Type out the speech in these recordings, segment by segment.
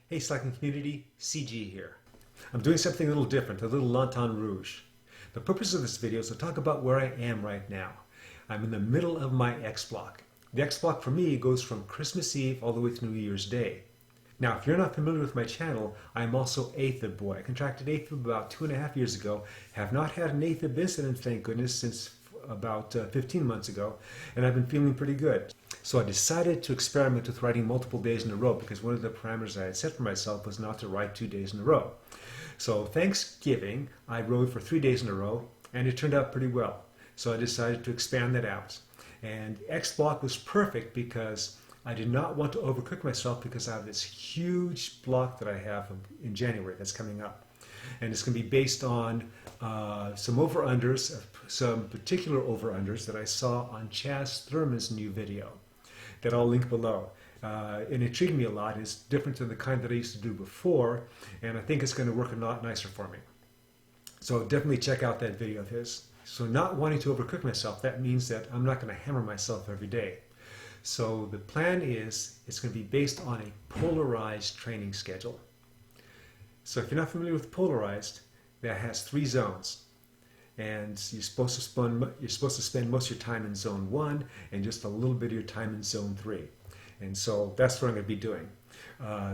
Hey cycling community, CG here. I'm doing something a little different, a little Lantern Rouge. The purpose of this video is to talk about where I am right now. I'm in the middle of my X block. The X block for me goes from Christmas Eve all the way to New Year's Day. Now, if you're not familiar with my channel, I'm also AFIB boy. I contracted AFIB about 2.5 years ago. Have not had an AFIB incident, thank goodness, since about 15 months ago, and I've been feeling pretty good. So I decided to experiment with riding multiple days in a row because one of the parameters I had set for myself was not to ride 2 days in a row. So Thanksgiving, I rode for 3 days in a row, and it turned out pretty well. So I decided to expand that out. And X block was perfect because I did not want to overcook myself because I have this huge block that I have in January that's coming up. And it's going to be based on some over-unders, some particular over-unders that I saw on Chaz Thurman's new video that I'll link below. It intrigued me a lot. It's different than the kind that I used to do before, and I think it's going to work a lot nicer for me. So definitely check out that video of his. So not wanting to overcook myself, that means that I'm not going to hammer myself every day. So the plan is it's going to be based on a polarized training schedule. So if you're not familiar with polarized, that has 3 zones. And you're supposed to spend most of your time in zone 1 and just a little bit of your time in zone 3. And so that's what I'm going to be doing.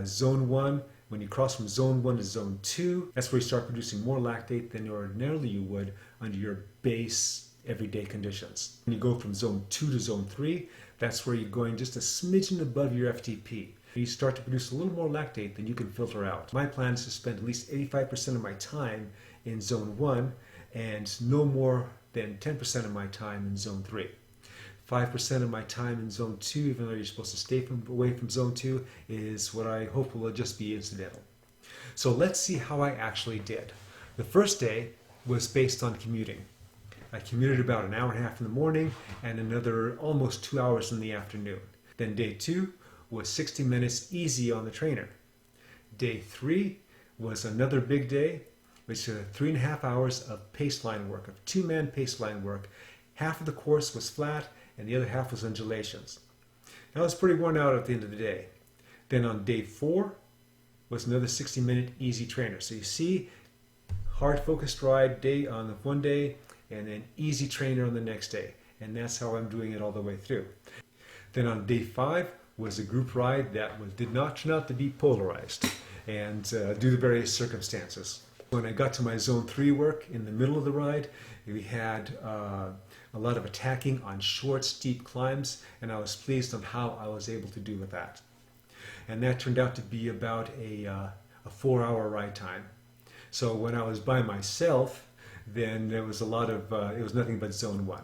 Zone 1, when you cross from zone 1 to zone 2, that's where you start producing more lactate than ordinarily you would under your base everyday conditions. When you go from zone 2 to zone 3, that's where you're going just a smidgen above your FTP. You start to produce a little more lactate than you can filter out. My plan is to spend at least 85% of my time in zone 1 and no more than 10% of my time in zone 3. 5% of my time in zone 2, even though you're supposed to stay away from zone 2, is what I hope will just be incidental. So let's see how I actually did. The first day was based on commuting. I commuted about an hour and a half in the morning and another almost 2 hours in the afternoon. Then day 2 was 60 minutes easy on the trainer. Day 3 was another big day, which was 3.5 hours of paceline work, of 2-man paceline work. Half of the course was flat and the other half was undulations. I was pretty worn out at the end of the day. Then on day 4 was another 60-minute easy trainer. So you see, hard focused ride day on the one day and then easy trainer on the next day. And that's how I'm doing it all the way through. Then on day 5 was a group ride that did not turn out to be polarized and due to various circumstances. When I got to my zone 3 work in the middle of the ride, we had a lot of attacking on short, steep climbs, and I was pleased on how I was able to do with that. And that turned out to be about a 4-hour ride time. So when I was by myself, then there was a lot of, it was nothing but zone 1.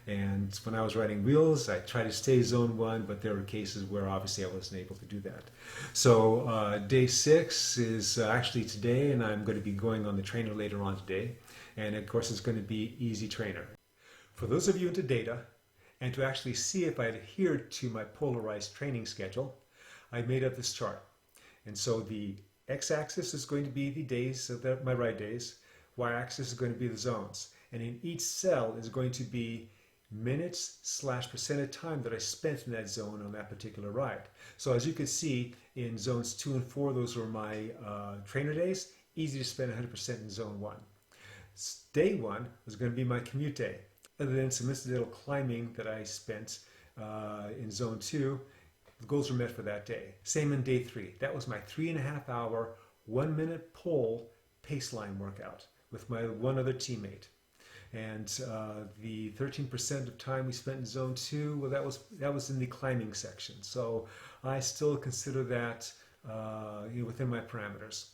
And when I was riding wheels, I tried to stay zone 1, but there were cases where obviously I wasn't able to do that. So day 6 is actually today, and I'm going to be going on the trainer later on today. And of course it's going to be easy trainer. For those of you into data, and to actually see if I adhered to my polarized training schedule, I made up this chart. And so the x-axis is going to be the days, my ride days, y-axis is going to be the zones. And in each cell is going to be minutes / percent of time that I spent in that zone on that particular ride. So as you can see, in zones 2 and 4, those were my trainer days. Easy to spend 100% in zone 1. Day 1 was going to be my commute day. Other than some incidental climbing that I spent in zone 2, the goals were met for that day. Same in day 3. That was my 3.5 hour, 1-minute pole paceline workout with my one other teammate. And the 13% of time we spent in zone 2, well, that was in the climbing section. So I still consider that within my parameters.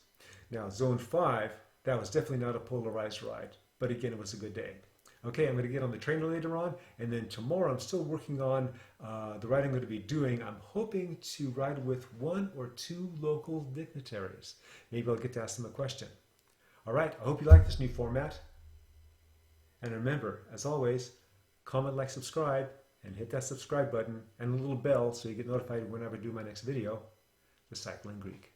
Now zone 5, that was definitely not a polarized ride, but again, it was a good day. Okay, I'm going to get on the trainer later on, and then tomorrow I'm still working on the ride I'm going to be doing. I'm hoping to ride with 1 or 2 local dignitaries. Maybe I'll get to ask them a question. All right, I hope you like this new format. And remember, as always, comment, like, subscribe, and hit that subscribe button and the little bell so you get notified whenever I do my next video, The Cycling Greek.